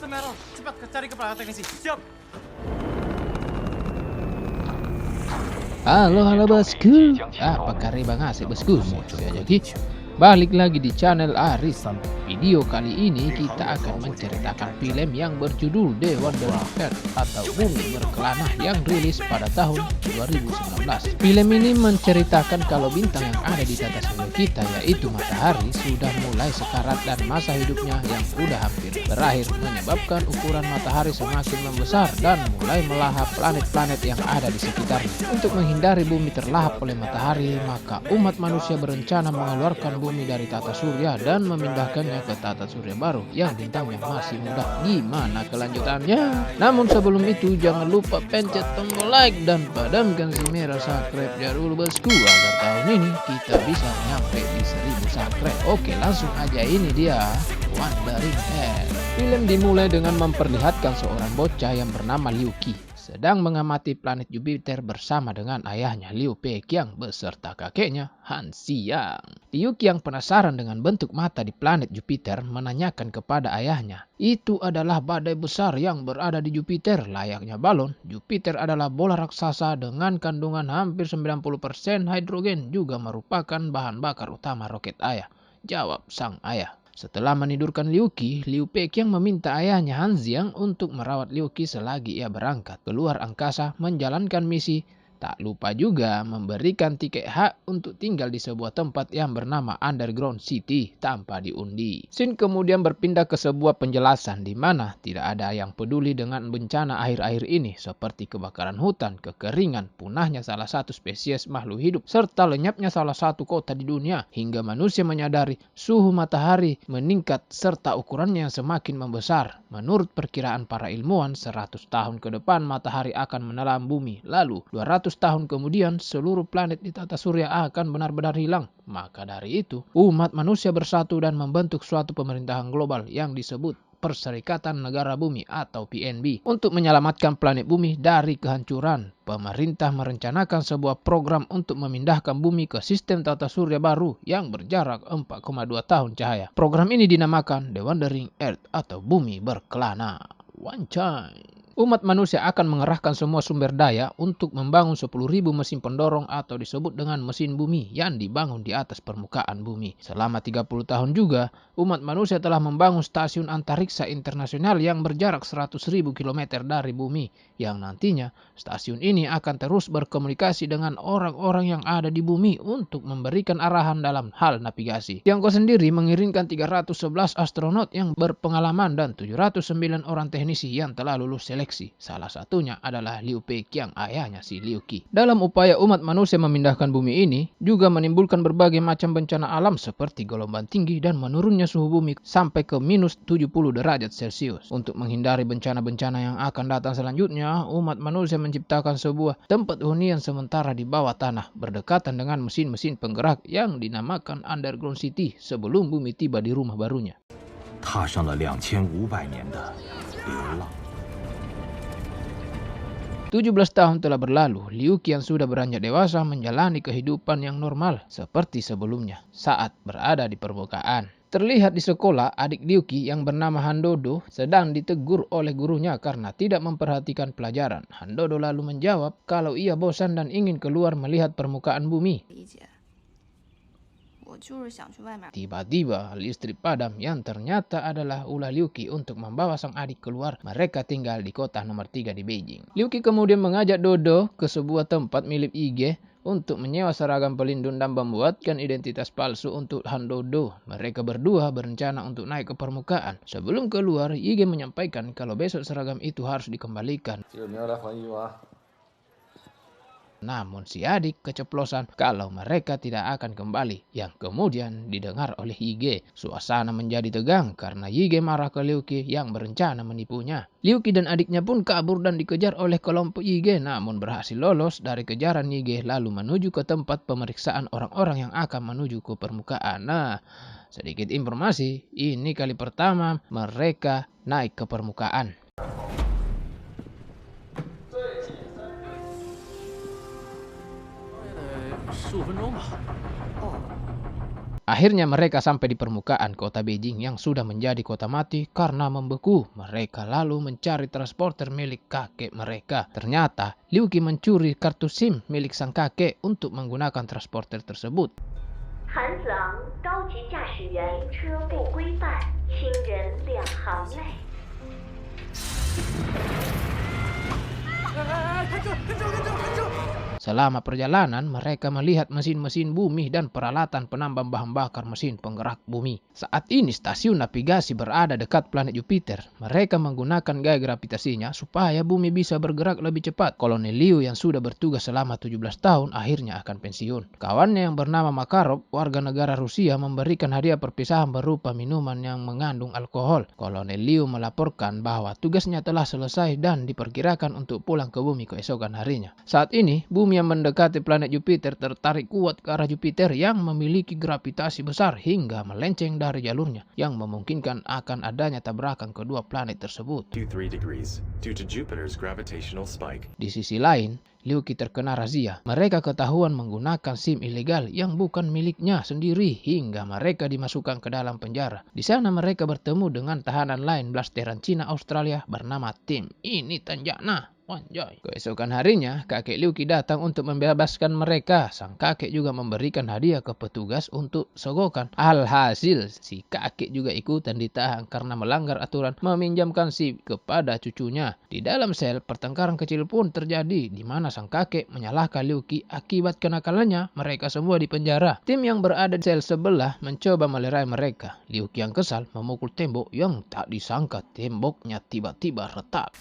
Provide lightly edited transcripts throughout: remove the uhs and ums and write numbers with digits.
Meryl. Cepat cari kepala teknisi. Siap. Halo bosku, apa kabar banget bosku? Saya Jaki, balik lagi di channel Aris. Video kali ini kita akan menceritakan film yang berjudul The Wandering Earth atau Bumi Berkelana yang rilis pada tahun 2019. Film ini menceritakan kalau bintang yang ada di tata surya kita, yaitu matahari, sudah mulai sekarat dan masa hidupnya yang sudah hampir berakhir, menyebabkan ukuran matahari semakin membesar dan mulai melahap planet-planet yang ada di sekitarnya. Untuk menghindari bumi terlahap oleh matahari, maka umat manusia berencana mengeluarkan bumi dari tata surya dan memindahkannya ke tata surya baru yang bintangnya masih muda. Gimana kelanjutannya? Namun sebelum itu jangan lupa pencet tombol like dan padamkan si merah subscribe dulu bosku, agar tahun ini kita bisa nyampe di 1000 subscribe. Oke, langsung aja, ini dia Wandering Earth. Film dimulai dengan memperlihatkan seorang bocah yang bernama Liu Qi sedang mengamati planet Jupiter bersama dengan ayahnya Liu Peqiang beserta kakeknya Han Xiang. Liu Qi yang penasaran dengan bentuk mata di planet Jupiter menanyakan kepada ayahnya, itu adalah badai besar yang berada di Jupiter layaknya balon. Jupiter adalah bola raksasa dengan kandungan hampir 90% hidrogen, juga merupakan bahan bakar utama roket ayah, jawab sang ayah. Setelah menidurkan Liu Qi, Liu Peqiang meminta ayahnya Han Xiang untuk merawat Liu Qi selagi ia berangkat keluar angkasa menjalankan misi. Tak lupa juga memberikan tiket hak untuk tinggal di sebuah tempat yang bernama Underground City tanpa diundi. Scene kemudian berpindah ke sebuah penjelasan di mana tidak ada yang peduli dengan bencana akhir-akhir ini seperti kebakaran hutan, kekeringan, punahnya salah satu spesies makhluk hidup, serta lenyapnya salah satu kota di dunia, hingga manusia menyadari suhu matahari meningkat serta ukurannya yang semakin membesar. Menurut perkiraan para ilmuwan, 100 tahun ke depan matahari akan menelan bumi, lalu 200 tahun kemudian seluruh planet di tata surya akan benar-benar hilang. Maka dari itu, umat manusia bersatu dan membentuk suatu pemerintahan global yang disebut Perserikatan Negara Bumi atau PNB untuk menyelamatkan planet bumi dari kehancuran. Pemerintah merencanakan sebuah program untuk memindahkan bumi ke sistem tata surya baru yang berjarak 4,2 tahun cahaya. Program ini dinamakan The Wandering Earth atau Bumi Berkelana. Wancai. Umat manusia akan mengerahkan semua sumber daya untuk membangun 10.000 mesin pendorong atau disebut dengan mesin bumi yang dibangun di atas permukaan bumi. Selama 30 tahun juga, umat manusia telah membangun stasiun antariksa internasional yang berjarak 100.000 km dari bumi, yang nantinya stasiun ini akan terus berkomunikasi dengan orang-orang yang ada di bumi untuk memberikan arahan dalam hal navigasi. Tiongkok sendiri mengirimkan 311 astronot yang berpengalaman dan 709 orang teknisi yang telah lulus seleksi. Salah satunya adalah Liu Peqiang, ayahnya si Liu Qi. Dalam upaya umat manusia memindahkan bumi ini juga menimbulkan berbagai macam bencana alam seperti gelombang tinggi dan menurunnya suhu bumi sampai ke minus 70 derajat Celcius. Untuk menghindari bencana-bencana yang akan datang selanjutnya, umat manusia menciptakan sebuah tempat hunian sementara di bawah tanah berdekatan dengan mesin-mesin penggerak yang dinamakan Underground City sebelum bumi tiba di rumah barunya. 踏上了2500年的流浪。 17 tahun telah berlalu, Liu Qi yang sudah beranjak dewasa menjalani kehidupan yang normal seperti sebelumnya saat berada di permukaan. Terlihat di sekolah, adik Liu Qi yang bernama Han Dodo sedang ditegur oleh gurunya karena tidak memperhatikan pelajaran. Han Dodo lalu menjawab kalau ia bosan dan ingin keluar melihat permukaan bumi. Tiba-tiba listrik padam yang ternyata adalah ulah Liu Qi untuk membawa sang adik keluar. Mereka tinggal di kota nomor 3 di Beijing. Liu Qi kemudian mengajak Dodo ke sebuah tempat milik Ige untuk menyewa seragam pelindung dan membuatkan identitas palsu untuk Han Dodo. Mereka berdua berencana untuk naik ke permukaan. Sebelum keluar, Ige menyampaikan kalau besok seragam itu harus dikembalikan. Namun si adik keceplosan kalau mereka tidak akan kembali, yang kemudian didengar oleh Yige. Suasana menjadi tegang karena Yige marah ke Liu Qi yang berencana menipunya. Liu Qi dan adiknya pun kabur dan dikejar oleh kelompok Yige, namun berhasil lolos dari kejaran Yige lalu menuju ke tempat pemeriksaan orang-orang yang akan menuju ke permukaan. Nah, sedikit informasi, ini kali pertama mereka naik ke permukaan. Akhirnya mereka sampai di permukaan kota Beijing yang sudah menjadi kota mati karena membeku. Mereka lalu mencari transporter milik kakek mereka. Ternyata Liu Qi mencuri kartu SIM milik sang kakek untuk menggunakan transporter tersebut. 韩子昂高级驾驶员车不规范，亲人两行泪。 Selama perjalanan, mereka melihat mesin-mesin bumi dan peralatan penambang bahan bakar mesin penggerak bumi. Saat ini stasiun navigasi berada dekat planet Jupiter. Mereka menggunakan gaya gravitasinya supaya bumi bisa bergerak lebih cepat. Kolonel Liu yang sudah bertugas selama 17 tahun akhirnya akan pensiun. Kawannya yang bernama Makarov, warga negara Rusia, memberikan hadiah perpisahan berupa minuman yang mengandung alkohol. Kolonel Liu melaporkan bahwa tugasnya telah selesai dan diperkirakan untuk pulang ke bumi keesokan harinya. Saat ini, bumi yang mendekati planet Jupiter tertarik kuat ke arah Jupiter yang memiliki gravitasi besar hingga melenceng dari jalurnya, yang memungkinkan akan adanya tabrakan kedua planet tersebut. 3 degrees due to Jupiter's gravitational spike. Di sisi lain, Liu Qi terkena razia. Mereka ketahuan menggunakan SIM ilegal yang bukan miliknya sendiri hingga mereka dimasukkan ke dalam penjara. Di sana mereka bertemu dengan tahanan lain blasteran Cina Australia bernama Tim. Ini Tanjana. Wanjay. Keesokan harinya, kakek Liu Qi datang untuk membebaskan mereka. Sang kakek juga memberikan hadiah ke petugas untuk sogokan. Alhasil, si kakek juga ikutan ditahan karena melanggar aturan meminjamkan SIM kepada cucunya. Di dalam sel, pertengkaran kecil pun terjadi di mana sang kakek menyalahkan Liu Qi akibat kenakalannya. Mereka semua di penjara. Tim yang berada di sel sebelah mencoba melerai mereka. Liu Qi yang kesal memukul tembok yang tak disangka temboknya tiba-tiba retak.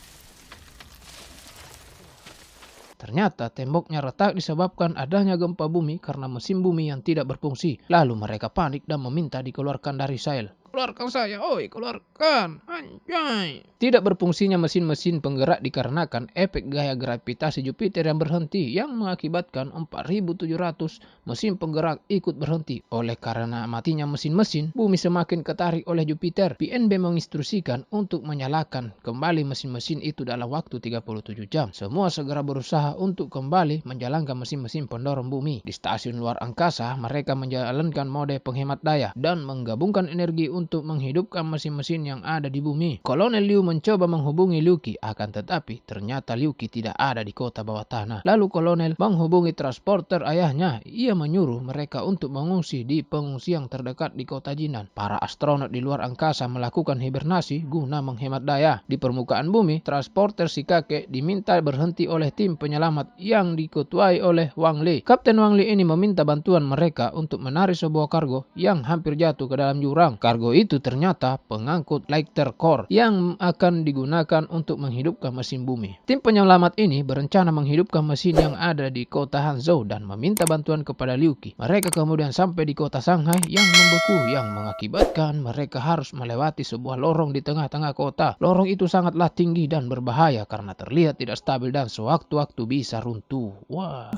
Ternyata temboknya retak disebabkan adanya gempa bumi karena mesin bumi yang tidak berfungsi. Lalu mereka panik dan meminta dikeluarkan dari sel. Keluarkan saya, oi, keluarkan, anjay. Tidak berfungsinya mesin-mesin penggerak dikarenakan efek gaya gravitasi Jupiter yang berhenti yang mengakibatkan 4.700 mesin penggerak ikut berhenti. Oleh karena matinya mesin-mesin, bumi semakin ketarik oleh Jupiter. PNB menginstruksikan untuk menyalakan kembali mesin-mesin itu dalam waktu 37 jam. Semua segera berusaha untuk kembali menjalankan mesin-mesin pendorong bumi. Di stasiun luar angkasa, mereka menjalankan mode penghemat daya dan menggabungkan energi untuk menghidupkan mesin-mesin yang ada di bumi. Kolonel Liu mencoba menghubungi Liu Qi, akan tetapi ternyata Liu Qi tidak ada di kota bawah tanah. Lalu kolonel menghubungi transporter ayahnya. Ia menyuruh mereka untuk mengungsi di pengungsian terdekat di kota Jinan. Para astronot di luar angkasa melakukan hibernasi guna menghemat daya. Di permukaan bumi, transporter si kakek diminta berhenti oleh tim penyelamat yang diketuai oleh Wang Li. Kapten Wang Li ini meminta bantuan mereka untuk menarik sebuah kargo yang hampir jatuh ke dalam jurang. Kargo itu ternyata pengangkut lighter core yang akan digunakan untuk menghidupkan mesin bumi. Tim penyelamat ini berencana menghidupkan mesin yang ada di kota Hangzhou dan meminta bantuan kepada Liu Qi. Mereka kemudian sampai di kota Shanghai yang membeku yang mengakibatkan mereka harus melewati sebuah lorong di tengah-tengah kota. Lorong itu sangatlah tinggi dan berbahaya karena terlihat tidak stabil dan sewaktu-waktu bisa runtuh. Wah.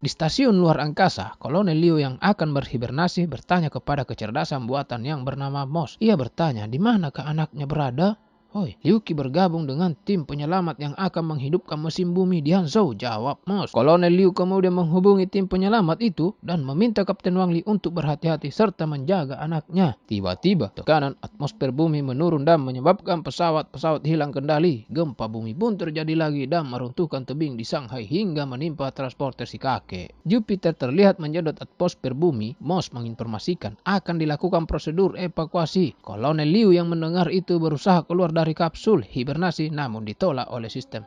Di stasiun luar angkasa, Kolonel Liu yang akan berhibernasi bertanya kepada kecerdasan buatan yang bernama Moss. Ia bertanya, di manakah anaknya berada? Hoi, Liu Qi bergabung dengan tim penyelamat yang akan menghidupkan mesin bumi di Hangzhou, jawab Moss. Kolonel Liu kemudian menghubungi tim penyelamat itu dan meminta Kapten Wang Li untuk berhati-hati serta menjaga anaknya. Tiba-tiba, tekanan atmosfer bumi menurun dan menyebabkan pesawat-pesawat hilang kendali. Gempa bumi pun terjadi lagi dan meruntuhkan tebing di Shanghai hingga menimpa transporter si kakek. Jupiter terlihat menjedot atmosfer bumi. Moss menginformasikan akan dilakukan prosedur evakuasi. Kolonel Liu yang mendengar itu berusaha keluar dari kapsul hibernasi namun ditolak oleh sistem.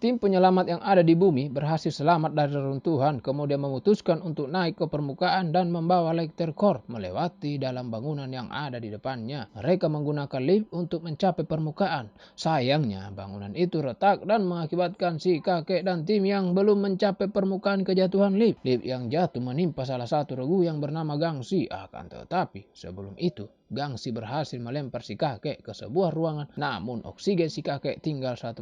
Tim penyelamat yang ada di bumi berhasil selamat dari reruntuhan, kemudian memutuskan untuk naik ke permukaan dan membawa lighter core melewati dalam bangunan yang ada di depannya. Mereka menggunakan lift untuk mencapai permukaan. Sayangnya, bangunan itu retak dan mengakibatkan si kakek dan tim yang belum mencapai permukaan kejatuhan lift. Lift yang jatuh menimpa salah satu regu yang bernama Gangxi. Akan tetapi, sebelum itu, Gangxi berhasil melempar si kakek ke sebuah ruangan, namun oksigen si kakek tinggal 1%,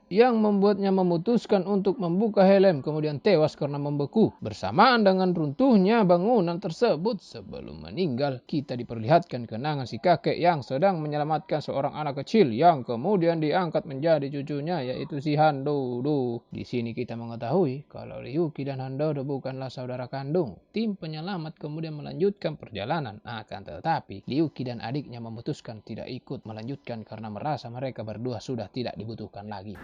yang membuatnya memutuskan untuk membuka helm kemudian tewas karena membeku. Bersamaan dengan runtuhnya bangunan tersebut, sebelum meninggal kita diperlihatkan kenangan si kakek yang sedang menyelamatkan seorang anak kecil yang kemudian diangkat menjadi cucunya, yaitu si Handodo. Di sini kita mengetahui kalau Ryuki dan Handodo bukanlah saudara kandung. Tim penyelamat kemudian melanjutkan perjalanan, akan tetapi Ryuki dan adiknya memutuskan tidak ikut melanjutkan karena merasa mereka berdua sudah tidak dibutuhkan lagi.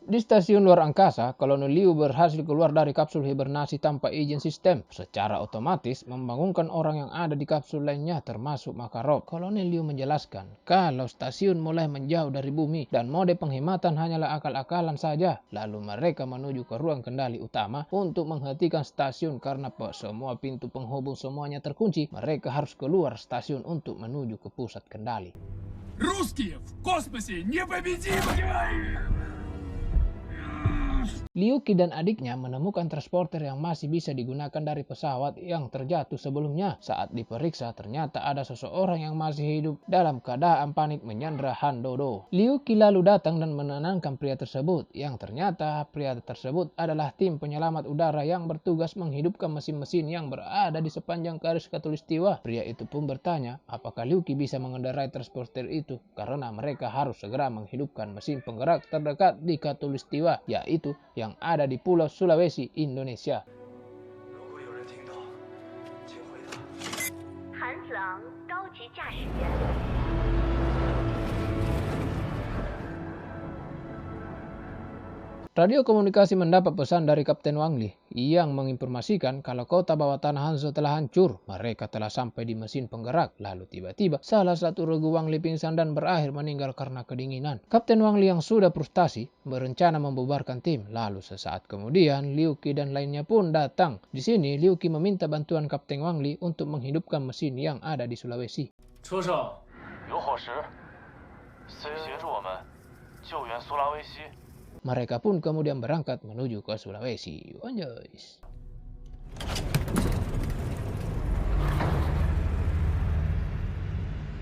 Di stasiun luar angkasa, Kolonel Liu berhasil keluar dari kapsul hibernasi tanpa izin sistem. Secara otomatis membangunkan orang yang ada di kapsul lainnya termasuk Makarov. Kolonel Liu menjelaskan kalau stasiun mulai menjauh dari bumi dan mode penghematan hanyalah akal-akalan saja. Lalu mereka menuju ke ruang kendali utama untuk menghentikan stasiun karena semua pintu penghubung semuanya terkunci. Mereka harus keluar stasiun untuk menuju ke pusat kendali. Русские в космосе непобедимы! Ryuki dan adiknya menemukan transporter yang masih bisa digunakan dari pesawat yang terjatuh sebelumnya. Saat diperiksa, ternyata ada seseorang yang masih hidup dalam keadaan panik menyandra Handodo. Ryuki lalu datang dan menenangkan pria tersebut, yang ternyata pria tersebut adalah tim penyelamat udara yang bertugas menghidupkan mesin-mesin yang berada di sepanjang garis khatulistiwa. Pria itu pun bertanya apakah Ryuki bisa mengendarai transporter itu karena mereka harus segera menghidupkan mesin penggerak terdekat di khatulistiwa, yaitu yang ada di Pulau Sulawesi, Indonesia. 韩子昂，高级驾驶员。 Radio komunikasi mendapat pesan dari Kapten Wang Li yang menginformasikan kalau kota bawah tanah Hanzo telah hancur. Mereka telah sampai di mesin penggerak. Lalu tiba-tiba salah satu regu Wang Li pingsan dan berakhir meninggal karena kedinginan. Kapten Wang Li yang sudah frustasi berencana membubarkan tim. Lalu sesaat kemudian Ryuki dan lainnya pun datang. Di sini Ryuki meminta bantuan Kapten Wang Li untuk menghidupkan mesin yang ada di Sulawesi. 出手，有伙食，协助我们救援苏拉威西。 Mereka pun kemudian berangkat menuju ke Sulawesi. Anjay.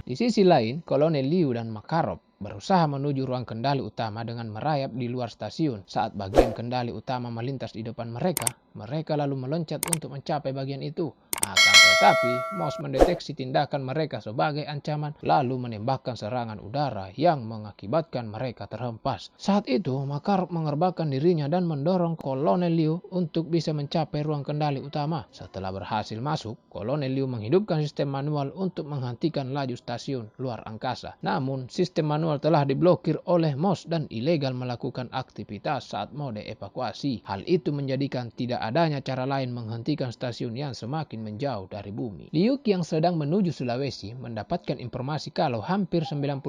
Di sisi lain, Kolonel Liu dan Makarov berusaha menuju ruang kendali utama dengan merayap di luar stasiun. Saat bagian kendali utama melintas di depan mereka, mereka lalu meloncat untuk mencapai bagian itu. Akan tetapi, MOS mendeteksi tindakan mereka sebagai ancaman, lalu menembakkan serangan udara yang mengakibatkan mereka terhempas. Saat itu, Makarov mengerbangkan dirinya dan mendorong Kolonel Liu untuk bisa mencapai ruang kendali utama. Setelah berhasil masuk, Kolonel Liu menghidupkan sistem manual untuk menghentikan laju stasiun luar angkasa. Namun, sistem manual telah diblokir oleh MOS dan ilegal melakukan aktivitas saat mode evakuasi. Hal itu menjadikan tidak adanya cara lain menghentikan stasiun yang semakin menjauh dari bumi. Ryuki yang sedang menuju Sulawesi mendapatkan informasi kalau hampir 90%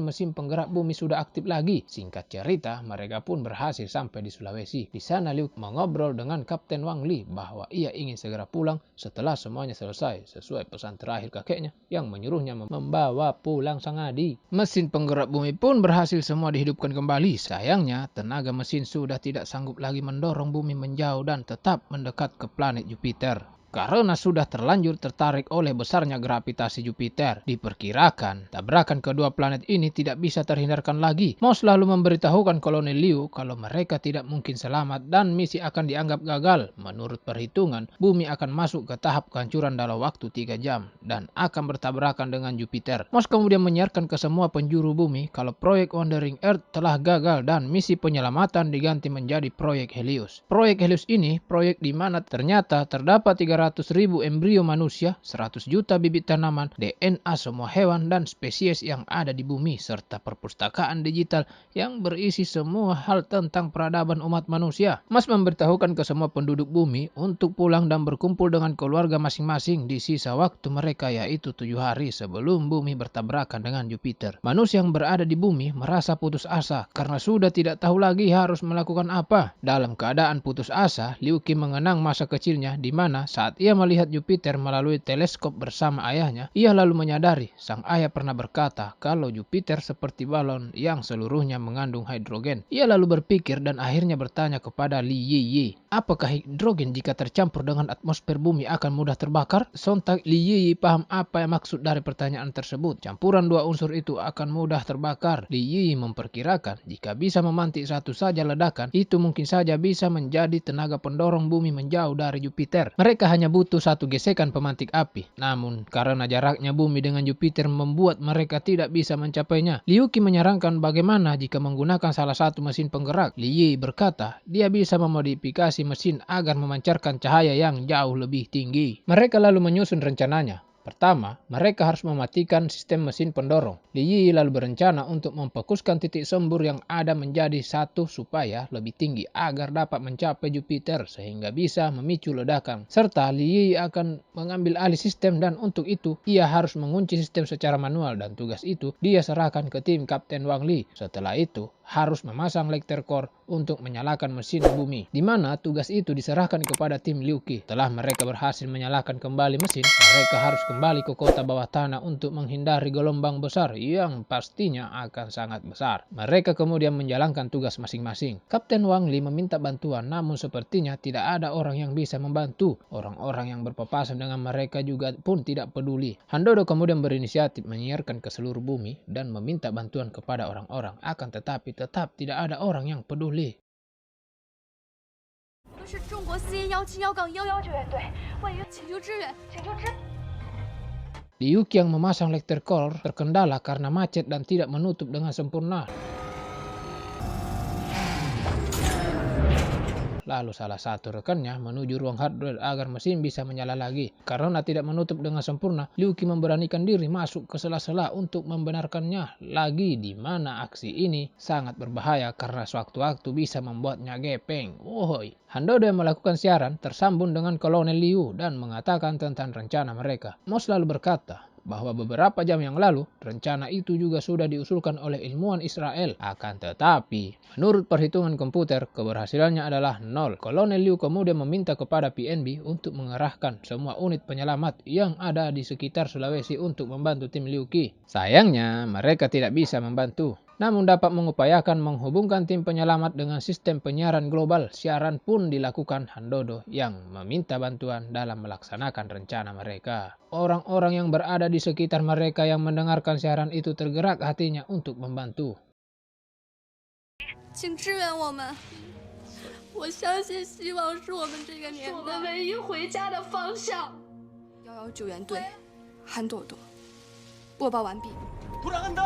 mesin penggerak bumi sudah aktif lagi. Singkat cerita, mereka pun berhasil sampai di Sulawesi. Di sana Ryuki mengobrol dengan Kapten Wang Li bahwa ia ingin segera pulang setelah semuanya selesai, sesuai pesan terakhir kakeknya yang menyuruhnya membawa pulang sang adik. Mesin penggerak bumi pun berhasil semua dihidupkan kembali. Sayangnya, tenaga mesin sudah tidak sanggup lagi mendorong bumi menjauh dan tetap mendekat ke planet Jupiter. Karena sudah terlanjur tertarik oleh besarnya gravitasi Jupiter. Diperkirakan, tabrakan kedua planet ini tidak bisa terhindarkan lagi. MOS lalu memberitahukan Kolonel Liu kalau mereka tidak mungkin selamat dan misi akan dianggap gagal. Menurut perhitungan, bumi akan masuk ke tahap kehancuran dalam waktu 3 jam dan akan bertabrakan dengan Jupiter. MOS kemudian menyiarkan ke semua penjuru bumi kalau proyek Wandering Earth telah gagal dan misi penyelamatan diganti menjadi proyek Helios. Proyek Helios ini proyek di mana ternyata terdapat 300.000 embrio manusia, 100 juta bibit tanaman, DNA semua hewan dan spesies yang ada di bumi, serta perpustakaan digital yang berisi semua hal tentang peradaban umat manusia. MOS memberitahukan ke semua penduduk bumi untuk pulang dan berkumpul dengan keluarga masing-masing di sisa waktu mereka, yaitu 7 hari sebelum bumi bertabrakan dengan Jupiter. Manusia yang berada di bumi merasa putus asa karena sudah tidak tahu lagi harus melakukan apa. Dalam keadaan putus asa, Ryuki mengenang masa kecilnya di mana saat Saat ia melihat Jupiter melalui teleskop bersama ayahnya, ia lalu menyadari sang ayah pernah berkata kalau Jupiter seperti balon yang seluruhnya mengandung hidrogen. Ia lalu berpikir dan akhirnya bertanya kepada Li Yiyi, apakah hidrogen jika tercampur dengan atmosfer bumi akan mudah terbakar? Sontak Li Yiyi paham apa yang maksud dari pertanyaan tersebut. Campuran dua unsur itu akan mudah terbakar. Li Yiyi memperkirakan jika bisa memantik satu saja ledakan, itu mungkin saja bisa menjadi tenaga pendorong bumi menjauh dari Jupiter. Mereka hanya butuh satu gesekan pemantik api. Namun karena jaraknya bumi dengan Jupiter membuat mereka tidak bisa mencapainya. Liu Qi menyarankan bagaimana jika menggunakan salah satu mesin penggerak. Li Yi berkata dia bisa memodifikasi mesin agar memancarkan cahaya yang jauh lebih tinggi. Mereka lalu menyusun rencananya. Pertama, mereka harus mematikan sistem mesin pendorong. Li Yi lalu berencana untuk memfokuskan titik sembur yang ada menjadi satu supaya lebih tinggi agar dapat mencapai Jupiter sehingga bisa memicu ledakan. Serta Li Yi akan mengambil alih sistem dan untuk itu ia harus mengunci sistem secara manual dan tugas itu dia serahkan ke tim Kapten Wang Li. Setelah itu, harus memasang Lecter Core untuk menyalakan mesin bumi, di mana tugas itu diserahkan kepada tim Liu Qi. Setelah mereka berhasil menyalakan kembali mesin, mereka harus kembali ke kota bawah tanah untuk menghindari gelombang besar yang pastinya akan sangat besar. Mereka kemudian menjalankan tugas masing-masing. Kapten Wang Li meminta bantuan, namun sepertinya tidak ada orang yang bisa membantu. Orang-orang yang berpapasan dengan mereka juga pun tidak peduli. Han Dodo kemudian berinisiatif menyiarkan ke seluruh bumi dan meminta bantuan kepada orang-orang. Akan tetapi tetap tidak ada orang yang peduli. 是中国 CA171-119救援队，位于请求支援，请求支。 Liu Qi yang memasang Lecter Core terkendala karena macet dan tidak menutup dengan sempurna. Lalu salah satu rekannya menuju ruang hardware agar mesin bisa menyala lagi. Karena tidak menutup dengan sempurna, Liu Qi memberanikan diri masuk ke sela-sela untuk membenarkannya lagi, di mana aksi ini sangat berbahaya karena sewaktu-waktu bisa membuatnya gepeng. Woi. Han Dodo yang melakukan siaran tersambung dengan Kolonel Liu dan mengatakan tentang rencana mereka. Moss lalu berkata bahwa beberapa jam yang lalu rencana itu juga sudah diusulkan oleh ilmuwan Israel. Akan tetapi, menurut perhitungan komputer, keberhasilannya adalah 0. Kolonel Liu kemudian meminta kepada PNB untuk mengerahkan semua unit penyelamat yang ada di sekitar Sulawesi untuk membantu tim Liu Qi. Sayangnya, mereka tidak bisa membantu. Namun dapat mengupayakan menghubungkan tim penyelamat dengan sistem penyiaran global. Siaran pun dilakukan Han Dodo yang meminta bantuan dalam melaksanakan rencana mereka. Orang-orang yang berada di sekitar mereka yang mendengarkan siaran itu tergerak hatinya untuk membantu. 请支援我们！我相信希望是我们这个年代我们唯一回家的方向。119救援队，韩朵朵，播报完毕。突然摁灯！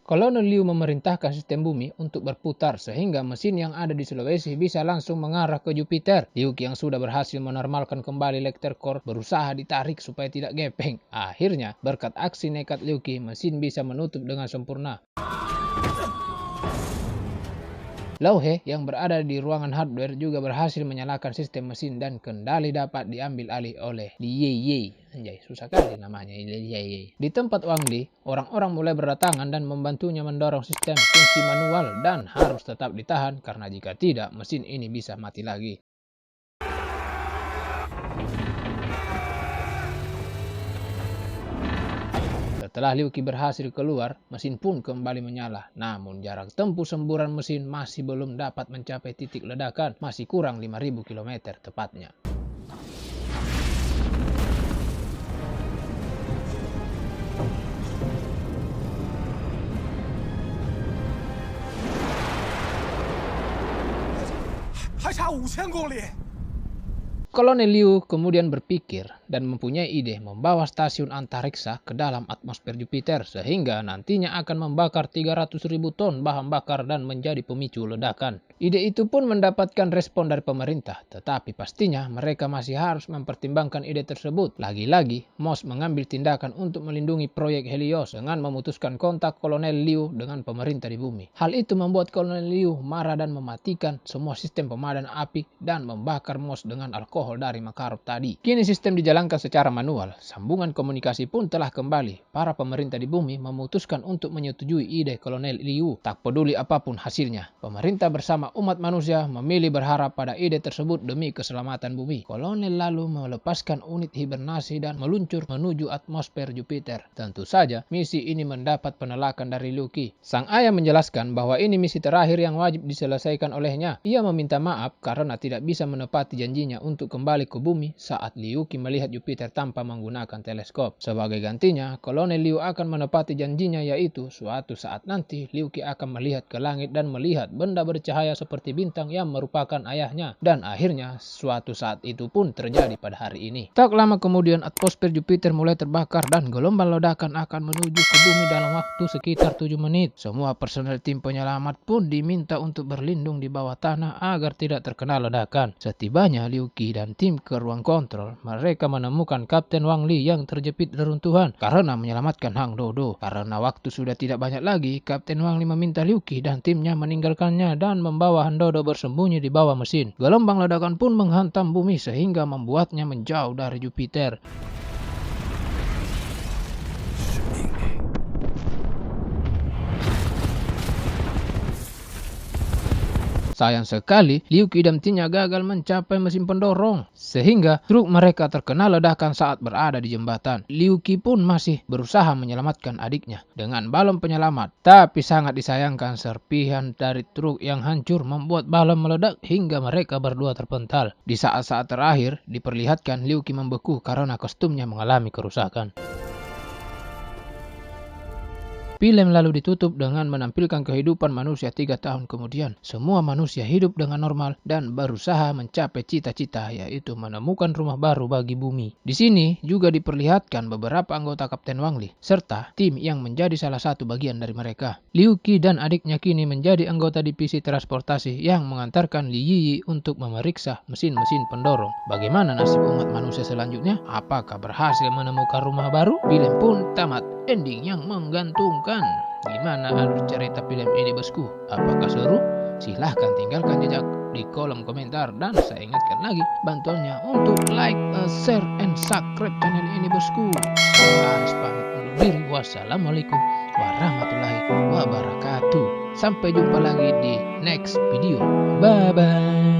Kolonel Liu memerintahkan sistem bumi untuk berputar sehingga mesin yang ada di Sulawesi bisa langsung mengarah ke Jupiter. Liu Qi yang sudah berhasil menormalkan kembali Lecter Core berusaha ditarik supaya tidak gepeng. Akhirnya, berkat aksi nekat Liu Qi, mesin bisa menutup dengan sempurna. Lau He yang berada di ruangan hardware juga berhasil menyalakan sistem mesin dan kendali dapat diambil alih oleh Li Yiyi. Anjay, susah kali namanya Li Yiyi. Di tempat Wang Li, orang-orang mulai berdatangan dan membantunya mendorong sistem kunci manual dan harus tetap ditahan karena jika tidak mesin ini bisa mati lagi. Setelah Liu Qi berhasil keluar, mesin pun kembali menyala. Namun jarak tempuh semburan mesin masih belum dapat mencapai titik ledakan, masih kurang 5.000 km tepatnya. Kolonel Liu kemudian berpikir dan mempunyai ide membawa stasiun antariksa ke dalam atmosfer Jupiter sehingga nantinya akan membakar 300.000 ton bahan bakar dan menjadi pemicu ledakan. Ide itu pun mendapatkan respon dari pemerintah, tetapi pastinya mereka masih harus mempertimbangkan ide tersebut. Lagi-lagi, Moss mengambil tindakan untuk melindungi proyek Helios dengan memutuskan kontak Kolonel Liu dengan pemerintah di bumi. Hal itu membuat Kolonel Liu marah dan mematikan semua sistem pemadam api dan membakar Moss dengan alkohol dari Makarov tadi. Kini sistem dijalankan dihilangkan secara manual, sambungan komunikasi pun telah kembali. Para pemerintah di bumi memutuskan untuk menyetujui ide Kolonel Liu, tak peduli apapun hasilnya. Pemerintah bersama umat manusia memilih berharap pada ide tersebut demi keselamatan bumi. Kolonel lalu melepaskan unit hibernasi dan meluncur menuju atmosfer Jupiter. Tentu saja, misi ini mendapat penolakan dari Liu Qi. Sang ayah menjelaskan bahwa ini misi terakhir yang wajib diselesaikan olehnya. Ia meminta maaf karena tidak bisa menepati janjinya untuk kembali ke bumi saat Liu Qi melihat Jupiter tanpa menggunakan teleskop. Sebagai gantinya, Kolonel Liu akan menepati janjinya, yaitu suatu saat nanti Liu Qi akan melihat ke langit dan melihat benda bercahaya seperti bintang yang merupakan ayahnya. Dan akhirnya suatu saat itu pun terjadi pada hari ini. Tak lama kemudian atmosfer Jupiter mulai terbakar dan gelombang ledakan akan menuju ke bumi dalam waktu sekitar 7 menit. Semua personel tim penyelamat pun diminta untuk berlindung di bawah tanah agar tidak terkena ledakan. Setibanya Liu Qi dan tim ke ruang kontrol, mereka menemukan Kapten Wang Li yang terjepit reruntuhan karena menyelamatkan Hang Dodo. Karena waktu sudah tidak banyak lagi, Kapten Wang Li meminta Liu Qi dan timnya meninggalkannya dan membawa Han Dodo bersembunyi di bawah mesin. Gelombang ledakan pun menghantam bumi sehingga membuatnya menjauh dari Jupiter. Sayang sekali, Liu Qi dan timnya gagal mencapai mesin pendorong, sehingga truk mereka terkena ledakan saat berada di jembatan. Liu Qi pun masih berusaha menyelamatkan adiknya dengan balon penyelamat. Tapi sangat disayangkan, serpihan dari truk yang hancur membuat balon meledak hingga mereka berdua terpental. Di saat-saat terakhir, diperlihatkan Liu Qi membeku karena kostumnya mengalami kerusakan. Film lalu ditutup dengan menampilkan kehidupan manusia 3 tahun kemudian. Semua manusia hidup dengan normal dan berusaha mencapai cita-cita, yaitu menemukan rumah baru bagi bumi. Di sini juga diperlihatkan beberapa anggota Kapten Wang Li, serta tim yang menjadi salah satu bagian dari mereka. Liu Qi dan adiknya kini menjadi anggota divisi transportasi yang mengantarkan Li Yiyi untuk memeriksa mesin-mesin pendorong. Bagaimana nasib umat manusia selanjutnya? Apakah berhasil menemukan rumah baru? Film pun tamat. Ending yang menggantungkan. Gimana alur cerita film ini bosku? Apakah seru? Silahkan tinggalkan jejak di kolom komentar. Dan saya ingatkan lagi bantuannya untuk like, share, and subscribe channel ini bosku. Saya Aris pamit undur diri. Wassalamualaikum warahmatullahi wabarakatuh. Sampai jumpa lagi di next video. Bye bye.